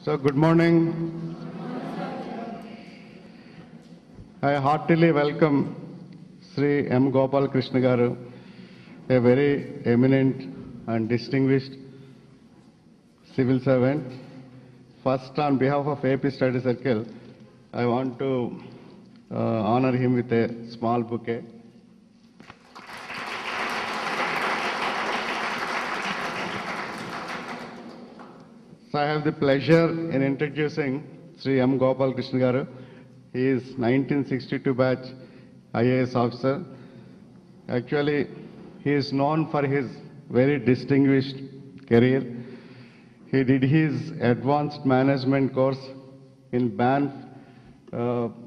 So, good morning. I heartily welcome Sri M. Gopal Krishna Garu, a very eminent and distinguished civil servant. First, on behalf of AP Study Circle, I want to honor him with a small bouquet. So I have the pleasure in introducing Sri M. Gopal Krishna Garu. He is 1962 batch IAS officer. Actually, he is known for his very distinguished career. He did his advanced management course in Banff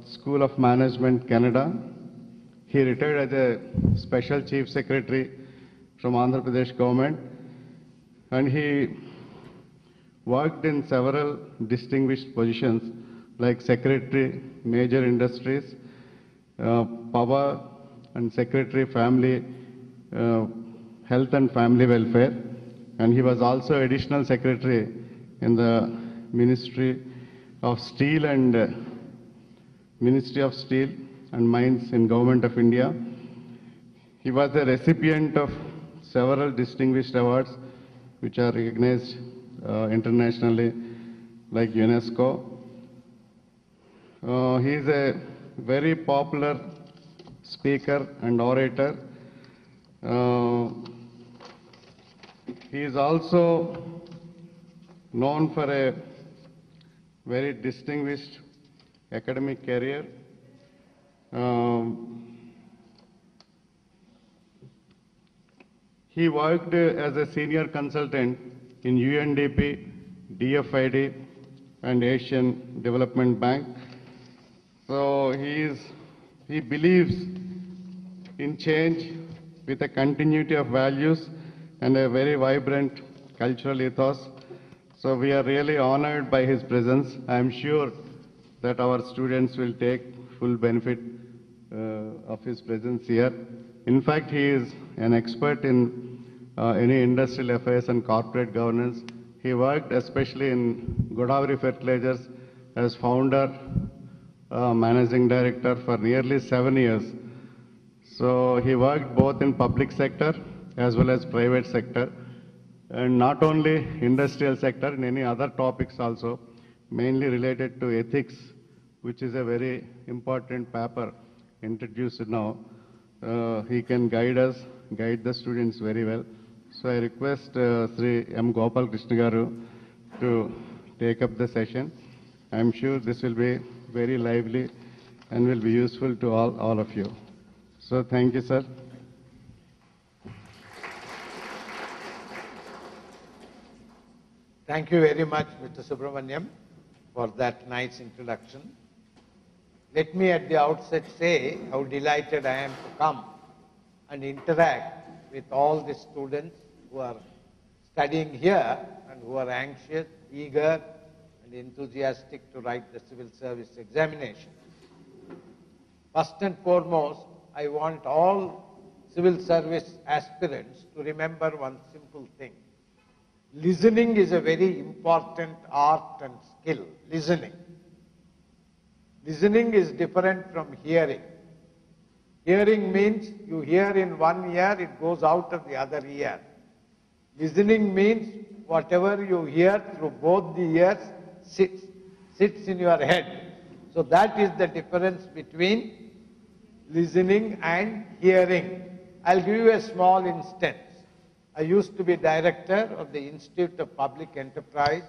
School of Management, Canada. He retired as a special chief secretary from Andhra Pradesh government, and he worked in several distinguished positions like Secretary, Major Industries, Power, and Secretary, Family, Health and Family Welfare. And he was also Additional Secretary in the Ministry of Steel and Ministry of Steel and Mines in Government of India. He was a recipient of several distinguished awards which are recognized internationally, like UNESCO. He is a very popular speaker and orator. He is also known for a very distinguished academic career. He worked as a senior consultant in UNDP, DFID, and Asian Development Bank. So he believes in change with a continuity of values and a very vibrant cultural ethos. So we are really honored by his presence. I am sure that our students will take full benefit of his presence here. In fact, he is an expert in any industrial affairs and corporate governance. He worked especially in Godavari Fertilizers as founder, managing director for nearly 7 years. So he worked both in public sector as well as private sector, and not only industrial sector, in any other topics also, mainly related to ethics, which is a very important paper introduced now. He can guide us, guide the students very well. So I request Sri M. Gopal Krishna Garu to take up the session. I am sure this will be very lively and will be useful to all of you. So thank you, sir. Thank you very much, Mr. Subramaniam, for that nice introduction. Let me at the outset say how delighted I am to come and interact with all the students who are studying here and who are anxious, eager, and enthusiastic to write the civil service examination. First and foremost, I want all civil service aspirants to remember one simple thing. Listening is a very important art and skill. Listening. Listening is different from hearing. Hearing means you hear in one ear, it goes out of the other ear. Listening means whatever you hear through both the ears sits in your head. So that is the difference between listening and hearing. I'll give you a small instance. I used to be director of the Institute of Public Enterprise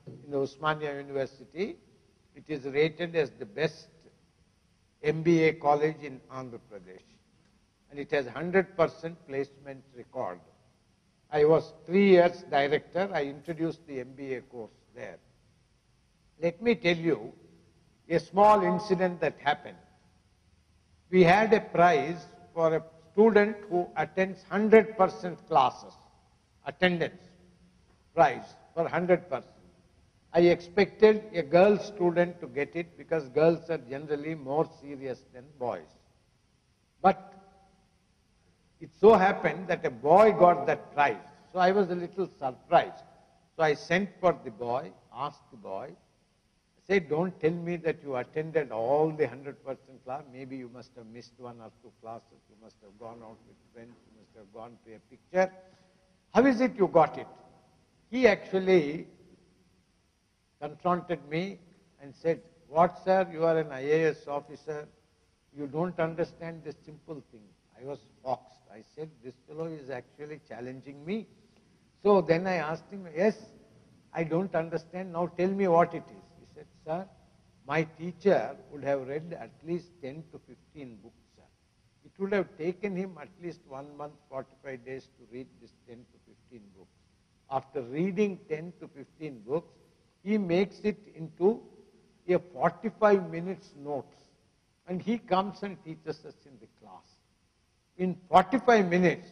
in Osmania University. It is rated as the best MBA college in Andhra Pradesh. And it has 100% placement record. I was 3 years director. I introduced the MBA course there. Let me tell you a small incident that happened. We had a prize for a student who attends 100% classes, attendance prize for 100%. I expected a girl student to get it because girls are generally more serious than boys. But it so happened that a boy got that prize. So I was a little surprised. So I sent for the boy, asked the boy, say, don't tell me that you attended all the 100% class. Maybe you must have missed one or two classes. You must have gone out with friends. You must have gone to a picture. How is it you got it? He actually confronted me and said, what, sir, you are an IAS officer. You don't understand this simple thing. I was foxed. I said, this fellow is actually challenging me. So then I asked him, yes, I don't understand. Now tell me what it is. He said, sir, my teacher would have read at least 10 to 15 books, sir. It would have taken him at least 1 month, 45 days to read this 10 to 15 books. After reading 10 to 15 books, he makes it into a 45 minutes notes. And he comes and teaches us in the class. In 45 minutes,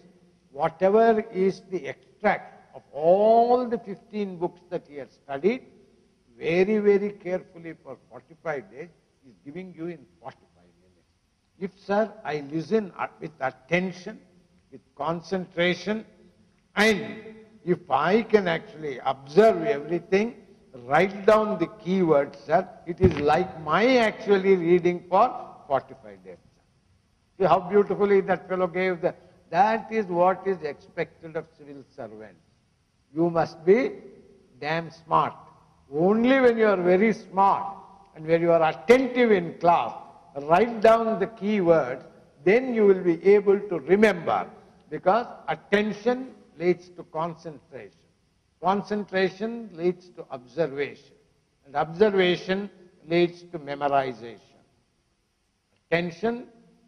whatever is the extract of all the 15 books that he has studied, very, very carefully for 45 days, he is giving you in 45 minutes. If, sir, I listen with attention, with concentration, and if I can actually observe everything, write down the keywords, sir, it is like my actually reading for 45 days. See how beautifully that fellow gave the... That is what is expected of civil servants. You must be damn smart. Only when you are very smart and when you are attentive in class, write down the keywords, then you will be able to remember, because attention leads to concentration. Concentration leads to observation, and observation leads to memorization. Attention,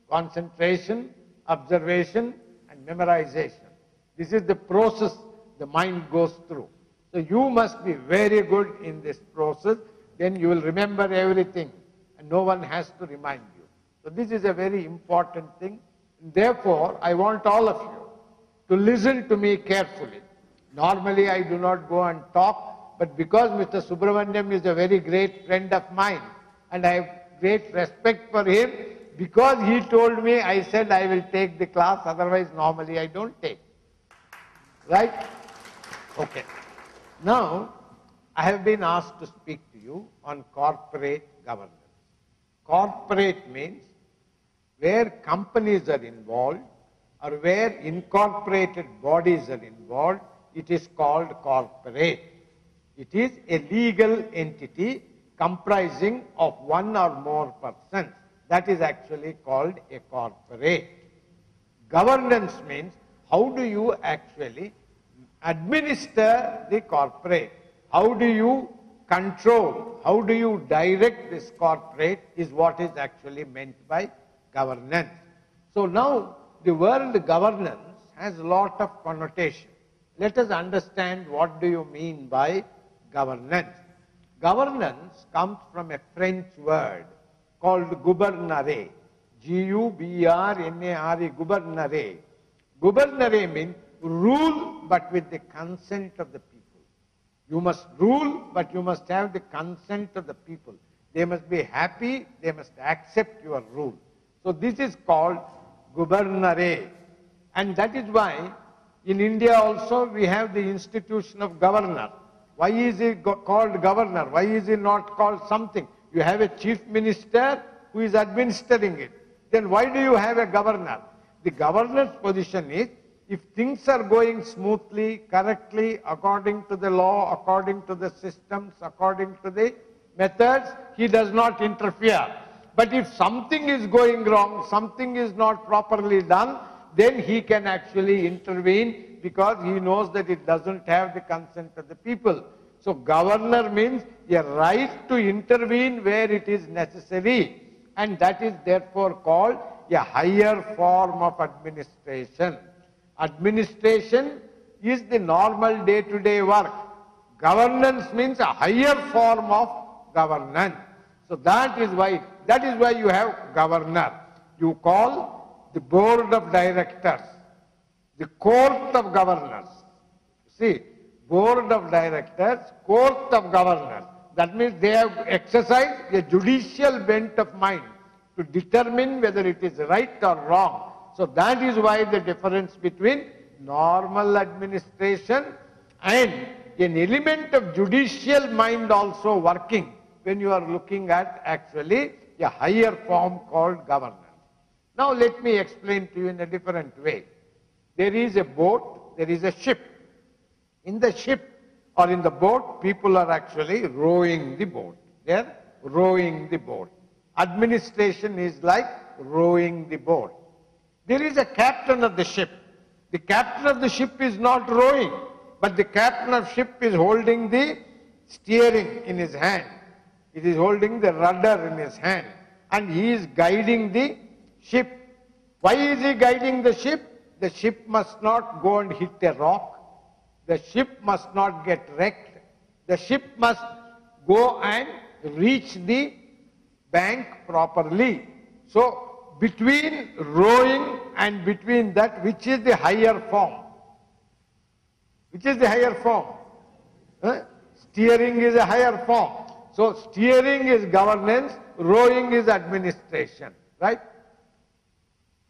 concentration, observation, and memorization. This is the process the mind goes through. So you must be very good in this process, then you will remember everything, and no one has to remind you. So this is a very important thing. Therefore, I want all of you to listen to me carefully. Normally, I do not go and talk, but because Mr. Subramaniam is a very great friend of mine, and I have great respect for him, because he told me, I said I will take the class, otherwise normally I don't take. Right? Okay. Now, I have been asked to speak to you on corporate governance. Corporate means where companies are involved or where incorporated bodies are involved, it is called corporate. It is a legal entity comprising of one or more persons. That is actually called a corporate. Governance means how do you actually administer the corporate? How do you control? How do you direct this corporate is what is actually meant by governance. So now the word governance has a lot of connotation. Let us understand what do you mean by governance. Governance comes from a French word called gouvernere. G-U-B-R-N-A-R-E, gouvernere. Gouvernere means rule but with the consent of the people. You must rule, but you must have the consent of the people. They must be happy, they must accept your rule. So this is called gouvernere. And that is why in India also we have the institution of governor. Why is he called governor? Why is he not called something? You have a chief minister who is administering it. Then why do you have a governor? The governor's position is, if things are going smoothly, correctly, according to the law, according to the systems, according to the methods, he does not interfere. But if something is going wrong, something is not properly done, then he can actually intervene because he knows that it doesn't have the consent of the people. So governor means a right to intervene where it is necessary, and that is therefore called a higher form of administration. Administration is the normal day-to-day work. Governance means a higher form of governance. So that is why you have governor. You call the board of directors, the court of governors. See, board of directors, court of governors. That means they have exercised a judicial bent of mind to determine whether it is right or wrong. So that is why the difference between normal administration and an element of judicial mind also working when you are looking at actually a higher form called governance. Now let me explain to you in a different way. There is a boat, there is a ship. In the ship or in the boat, people are actually rowing the boat. They are rowing the boat. Administration is like rowing the boat. There is a captain of the ship. The captain of the ship is not rowing, but the captain of ship is holding the steering in his hand. It is holding the rudder in his hand, and he is guiding the ship. Why is he guiding the ship? The ship must not go and hit a rock. The ship must not get wrecked. The ship must go and reach the bank properly. So, between rowing and between that, which is the higher form? Which is the higher form? Steering is a higher form. So, steering is governance, rowing is administration, right?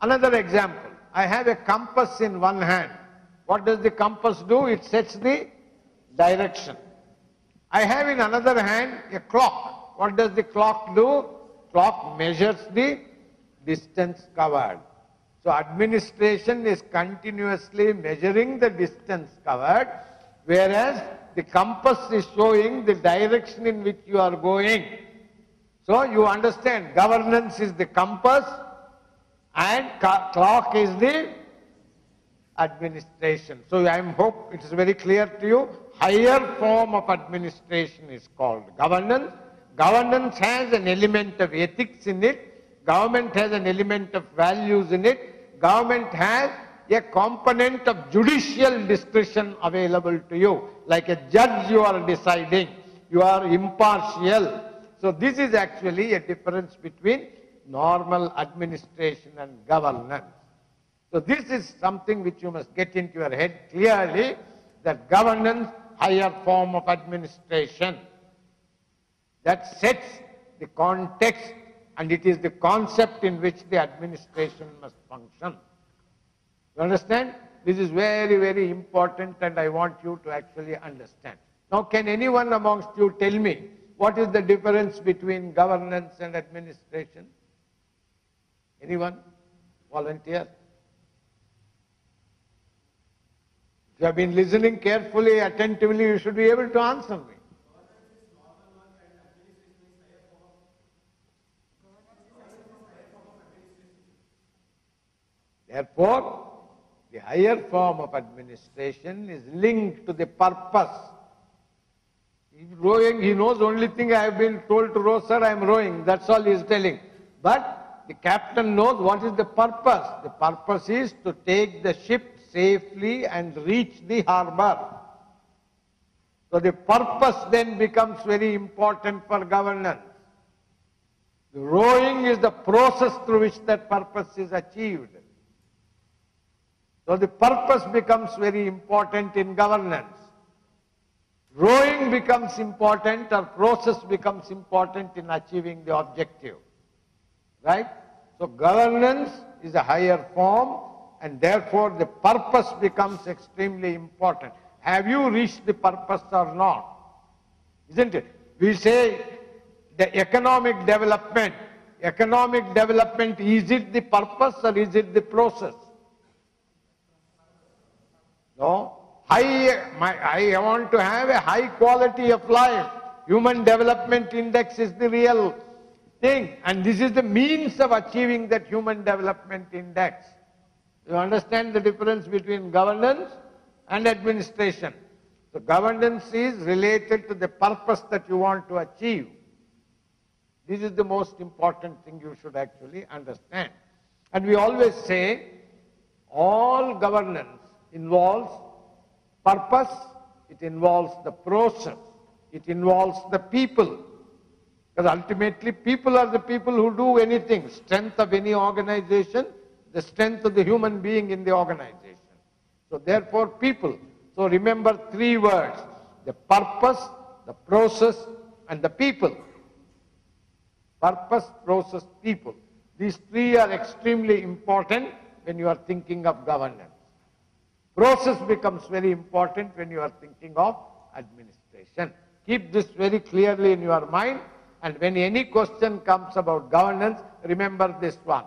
Another example, I have a compass in one hand. What does the compass do? It sets the direction. I have in another hand a clock. What does the clock do? Clock measures the distance covered. So administration is continuously measuring the distance covered, whereas the compass is showing the direction in which you are going. So you understand, governance is the compass and clock is the administration. So I hope it is very clear to you. Higher form of administration is called governance. Governance has an element of ethics in it. Government has an element of values in it. Government has a component of judicial discretion available to you. Like a judge, you are deciding. You are impartial. So this is actually a difference between normal administration and governance. So this is something which you must get into your head clearly, that governance, higher form of administration, that sets the context, and it is the concept in which the administration must function. You understand? This is very, very important, and I want you to actually understand. Now, can anyone amongst you tell me what is the difference between governance and administration? Anyone? Volunteer? If you have been listening carefully, attentively, you should be able to answer me. Therefore, the higher form of administration is linked to the purpose. He's rowing, he knows only thing I have been told to row, sir, I am rowing. That's all he is telling. But the captain knows what is the purpose. The purpose is to take the ship safely and reach the harbor. So the purpose then becomes very important for governance. The rowing is the process through which that purpose is achieved. So the purpose becomes very important in governance. Rowing becomes important, or process becomes important in achieving the objective. Right? So governance is a higher form, and therefore the purpose becomes extremely important. Have you reached the purpose or not? Isn't it? We say the economic development. Economic development, is it the purpose or is it the process? No. I want to have a high quality of life. Human Development Index is the real thing. And this is the means of achieving that Human Development Index. You understand the difference between governance and administration. So governance is related to the purpose that you want to achieve. This is the most important thing you should actually understand. And we always say all governance involves purpose, it involves the process, it involves the people. Because ultimately people are the people who do anything. Strength of any organization, the strength of the human being in the organization. So therefore people. So remember three words: the purpose, the process, and the people. Purpose, process, people. These three are extremely important when you are thinking of governance. Process becomes very important when you are thinking of administration. Keep this very clearly in your mind, and when any question comes about governance, remember this one.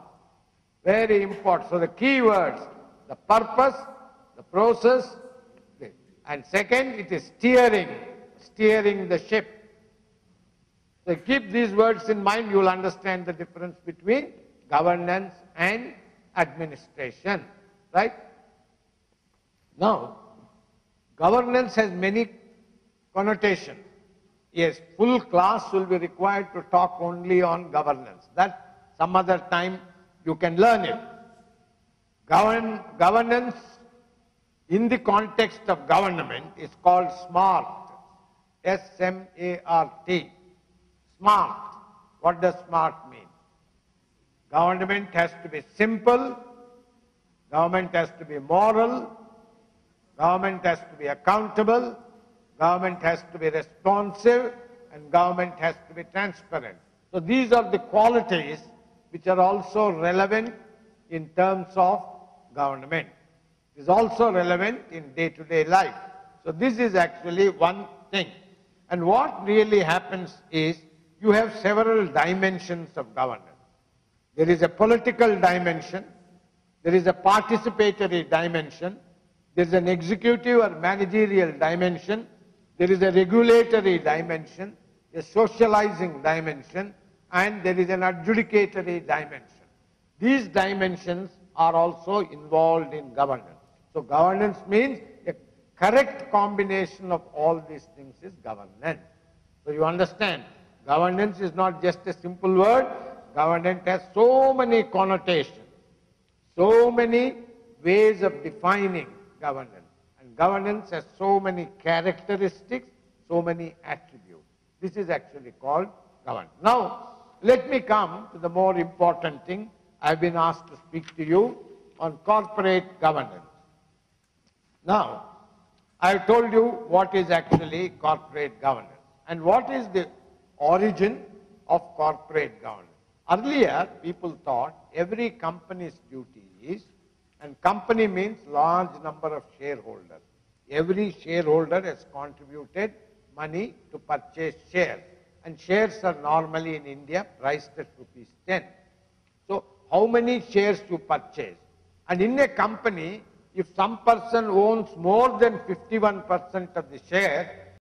Very important. So the key words, the purpose, the process, and second, it is steering the ship. So keep these words in mind, you will understand the difference between governance and administration, right? Now, governance has many connotations. Yes, full class will be required to talk only on governance. That some other time you can learn it. Governance in the context of government is called SMART. S-M-A-R-T. SMART. What does SMART mean? Government has to be simple, government has to be moral, government has to be accountable, government has to be responsive, and government has to be transparent. So these are the qualities which are also relevant in terms of government. It is also relevant in day-to-day life. So this is actually one thing. And what really happens is you have several dimensions of governance. There is a political dimension, there is a participatory dimension, there is an executive or managerial dimension, there is a regulatory dimension, a socializing dimension, and there is an adjudicatory dimension. These dimensions are also involved in governance. So governance means a correct combination of all these things is governance. So you understand, governance is not just a simple word. Governance has so many connotations, so many ways of defining governance. And governance has so many characteristics, so many attributes. This is actually called governance. Now, let me come to the more important thing. I've been asked to speak to you on corporate governance. Now, I've told you what is actually corporate governance and what is the origin of corporate governance. Earlier, people thought every company's duty is, and company means large number of shareholders. Every shareholder has contributed money to purchase shares. And shares are normally in India priced at rupees 10. So, how many shares you purchase? And in a company, if some person owns more than 51% of the share,